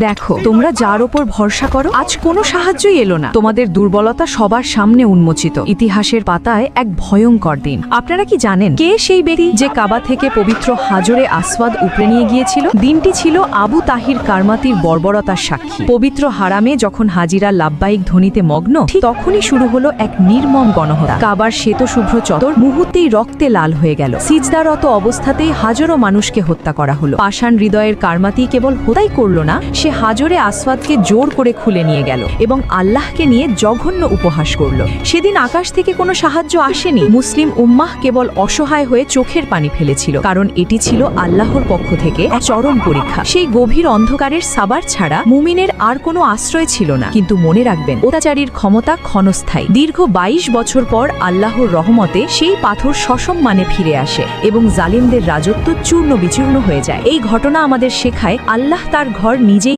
দেখো, তোমরা যার ওপর ভরসা করো আজ কোনো সাহায্যই এলো না। তোমাদের দুর্বলতা সবার সামনে উন্মোচিত। ইতিহাসের পাতায় এক ভয়ঙ্কর দিন। আপনারা কি জানেন কে সেই ব্যক্তি যে কাবা থেকে পবিত্র হাজরে আসওয়াদ উপড়ে নিয়ে গিয়েছিল? দিনটি ছিল আবু তাহির কারমাতির বর্বরতার সাক্ষী। পবিত্র হারামে যখন হাজিরা লাব্বাইক ধ্বনিতে মগ্ন, ঠিক তখনই শুরু হলো এক নির্মম গণহত্যা। কাবার শ্বেতশুভ্র চত্বর মুহূর্তেই রক্তে লাল হয়ে গেল। সিজদারত অবস্থাতেই হাজারো মানুষকে হত্যা করা হলো। পাষাণ হৃদয়ের কারমাতি কেবল হত্যাই করল না, সে হাজরে আসওয়াদকে জোর করে খুলে নিয়ে গেল এবং আল্লাহকে নিয়ে জঘন্য উপহাস করল। সেদিন আকাশ থেকে কোনো সাহায্য আসেনি। মুসলিম উম্মাহ কেবল অসহায় হয়ে চোখের পানি ফেলেছিল, কারণ এটি ছিল আল্লাহর পক্ষ থেকে এক চরম পরীক্ষা। সেই গভীর অন্ধকারের সাবার ছাড়া মুমিনের আর কোনো আশ্রয় ছিল না। কিন্তু মনে রাখবেন, অত্যাচারীর ক্ষমতা ক্ষণস্থায়ী। দীর্ঘ ২২ বছর পর আল্লাহর রহমতে সেই পাথর সসম্মানে ফিরে আসে এবং জালিমদের রাজত্ব চূর্ণ বিচূর্ণ হয়ে যায়। এই ঘটনা আমাদের শেখায়, আল্লাহ তার ঘর নিজেই